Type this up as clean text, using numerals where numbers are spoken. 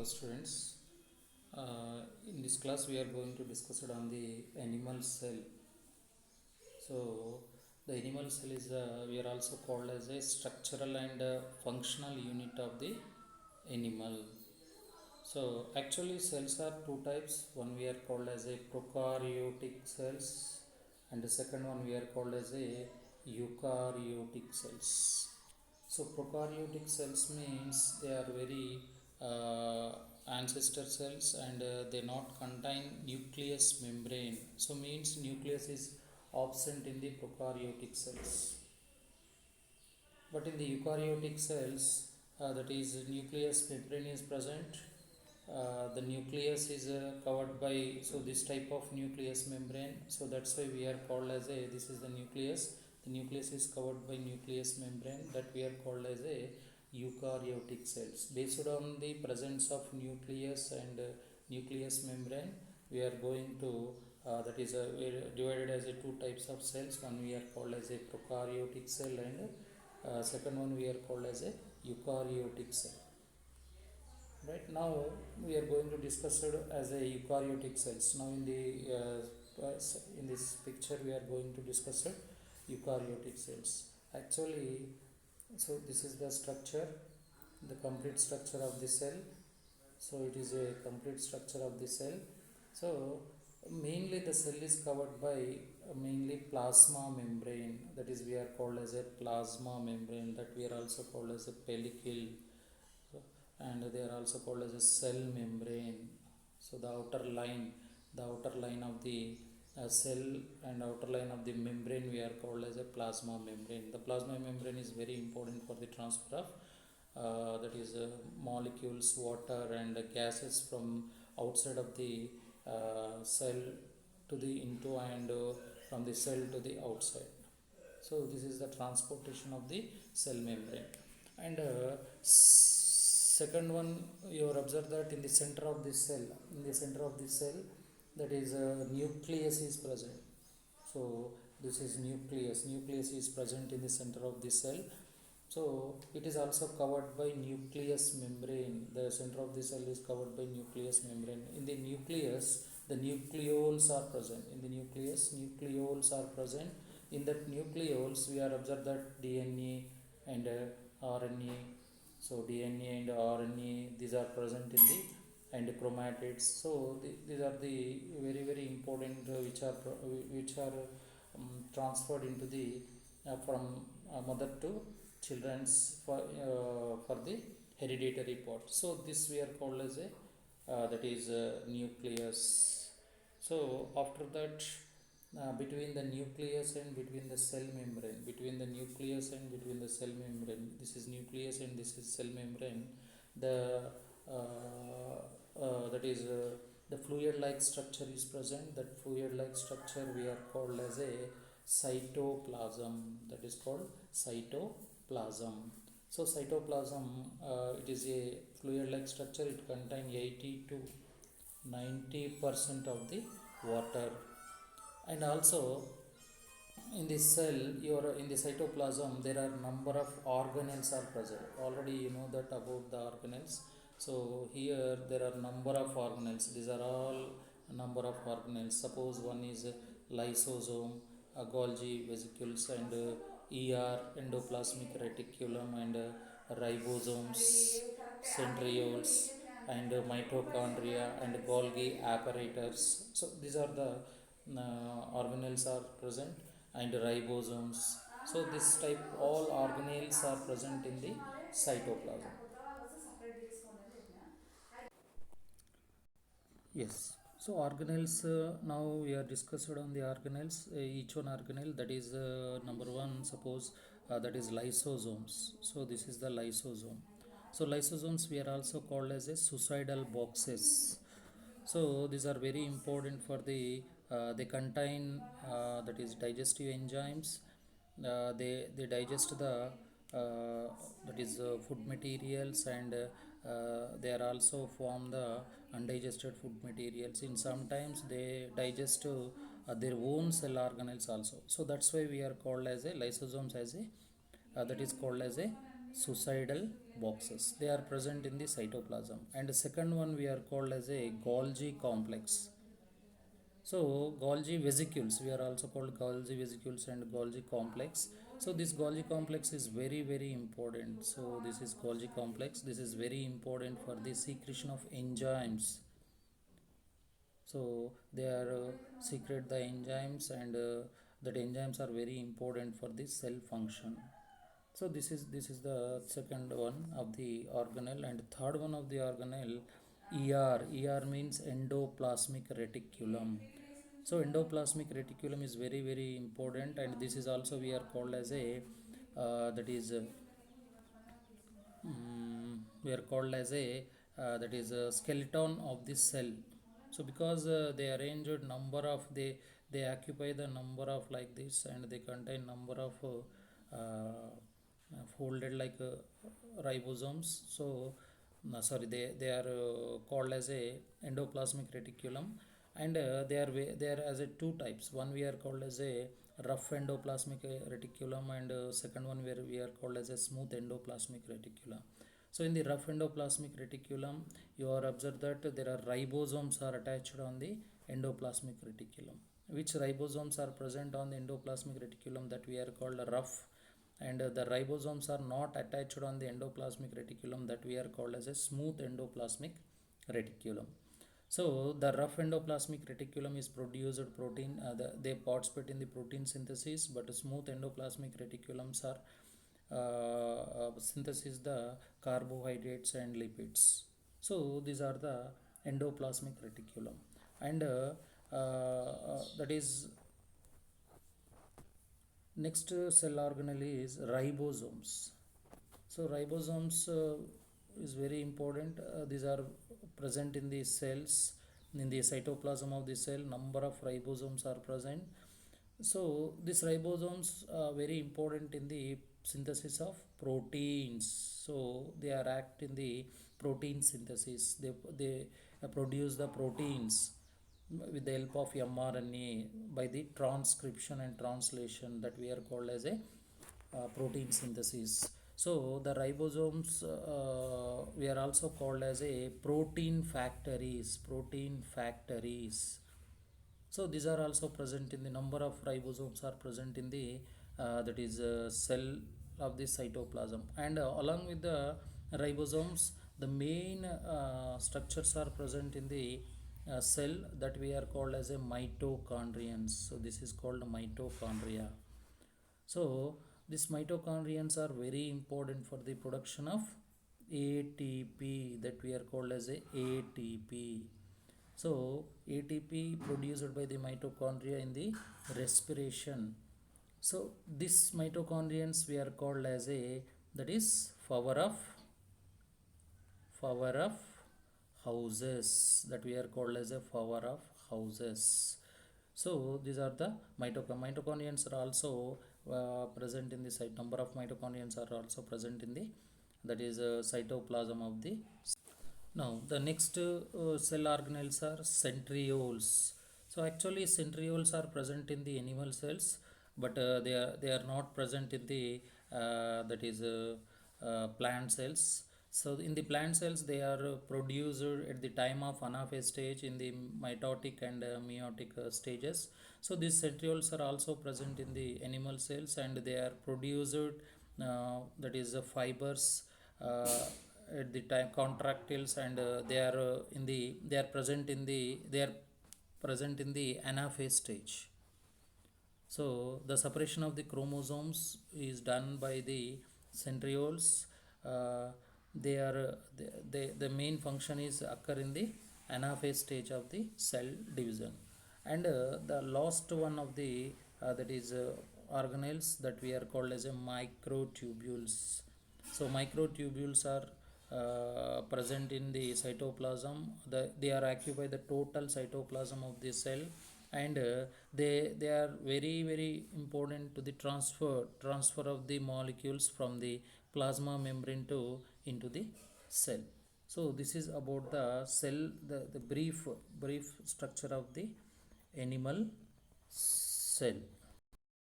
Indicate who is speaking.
Speaker 1: students. In this class we are going to discuss it on the animal cell. So the animal cell is we are also called as a structural and functional unit of the animal. So actually cells are two types. One we are called as a prokaryotic cells, and the second one we are called as a eukaryotic cells. So prokaryotic cells means they are very ancestor cells, and they not contain nucleus membrane. So means nucleus is absent in the prokaryotic cells. But in the eukaryotic cells, that is nucleus membrane is present. The nucleus is covered by, so this type of nucleus membrane, so that's why we are called as a, this is the nucleus. The nucleus is covered by nucleus membrane, that we are called as a eukaryotic cells. Based on the presence of nucleus and nucleus membrane, we are going to that is we are divided as a two types of cells. One we are called as a prokaryotic cell, and second one we are called as a eukaryotic cell. Right now we are going to discuss it as a eukaryotic cells. Now in this picture we are going to discuss it eukaryotic cells. Actually, so this is the structure, the complete structure of the cell. So it is a complete structure of the cell. So mainly the cell is covered by mainly plasma membrane, that is we are called as a plasma membrane, that we are also called as a pellicle, and they are also called as a cell membrane. So the outer line of the cell and outer line of the membrane we are called as a plasma membrane. The plasma membrane is very important for the transfer of that is molecules, water and gases from outside of the cell to the into, and from the cell to the outside. So this is the transportation of the cell membrane. And second one, you observe that in the center of the cell, that is nucleus is present. So this is nucleus is present in the center of the cell. So it is also covered by nucleus membrane. The center of the cell is covered by nucleus membrane. In the nucleus, the nucleoles are present. In the nucleus, nucleoles are present. In that nucleoles, we are observed that DNA and RNA. So DNA and RNA, these are present in the, and chromatids. So these are the very important which are transferred into the from mother to children's for the hereditary part. So this we are called as a that is nucleus. So after that, between the nucleus and between the cell membrane, this is nucleus and this is cell membrane, the that is the fluid like structure is present. That fluid like structure we are called as a cytoplasm, that is called cytoplasm. So cytoplasm, it is a fluid like structure. It contains 80 to 90% of the water. And also in this cell, in the cytoplasm, there are number of organelles are present. Already you know that about the organelles. So here there are number of organelles. These are all number of organelles. Suppose one is lysosome, Golgi vesicles, and Endoplasmic Reticulum, and ribosomes, Centrioles, and Mitochondria, and Golgi apparatus. So these are the organelles are present, and ribosomes. So this type all organelles are present in the cytoplasm. Yes. So organelles, now we are discussed on the organelles. Each one organelle, that is number one. Suppose that is lysosomes. So this is the lysosome. So lysosomes we are also called as a suicidal boxes. So these are very important for the they contain that is digestive enzymes. They digest the that is food materials, and they are also form the undigested food materials. In sometimes they digest their own cell organelles also. So that's why we are called as a lysosomes as a that is called as a suicidal boxes. They are present in the cytoplasm. And the second one we are called as a Golgi complex. So Golgi vesicles, we are also called Golgi vesicles and Golgi complex. So this Golgi complex is very very important. So this is Golgi complex. This is very important for the secretion of enzymes. So they are secrete the enzymes, and that enzymes are very important for the cell function. So this is the second one of the organelle. And third one of the organelle, ER means endoplasmic reticulum. So endoplasmic reticulum is very very important, and this is also we are called as a that is we are called as a that is a skeleton of the cell. So because they arranged number of they occupy the number of like this, and they contain number of folded like ribosomes. So sorry, they are called as a endoplasmic reticulum. And they are as a two types. One we are called as a rough endoplasmic reticulum, and second one where we are called as a smooth endoplasmic reticulum. So in the rough endoplasmic reticulum, you are observed that there are ribosomes are attached on the endoplasmic reticulum. Which ribosomes are present on the endoplasmic reticulum, that we are called rough, and the ribosomes are not attached on the endoplasmic reticulum, that we are called as a smooth endoplasmic reticulum. So the rough endoplasmic reticulum is produced protein, they participate in the protein synthesis, but smooth endoplasmic reticulums are synthesis the carbohydrates and lipids. So these are the endoplasmic reticulum. And that is next cell organelle is ribosomes. So ribosomes is very important. These are present in the cells, in the cytoplasm of the cell. Number of ribosomes are present. So these ribosomes are very important in the synthesis of proteins. So they are act in the protein synthesis. They produce the proteins with the help of mRNA by the transcription and translation, that we are called as a protein synthesis. So the ribosomes we are also called as a protein factories. So these are also present in the number of ribosomes are present in the that is cell of the cytoplasm. And along with the ribosomes, the main structures are present in the cell, that we are called as a mitochondrions. So this is called mitochondria. So these mitochondrions are very important for the production of ATP, that we are called as a ATP. So ATP produced by the mitochondria in the respiration. So these mitochondrions we are called as a, that is power of houses, that we are called as a power of houses. So these are the mitochondrions are also present in the site. Number of mitochondrions are also present in the, that is cytoplasm of the. Now the next cell organelles are centrioles. So actually centrioles are present in the animal cells, but they are not present in the that is plant cells. So in the plant cells they are produced at the time of anaphase stage in the mitotic and meiotic stages. So these centrioles are also present in the animal cells, and they are produced that is fibers at the time contractiles, and they are in the they are present in the they are present in the anaphase stage. So the separation of the chromosomes is done by the centrioles. They are the main function is occur in the anaphase stage of the cell division. And the last one of the that is organelles, that we are called as a microtubules. So microtubules are present in the cytoplasm. They are occupy the total cytoplasm of the cell, and they are very very important to the transfer of the molecules from the plasma membrane to into the cell. So this is about the cell, the brief structure of the animal cell.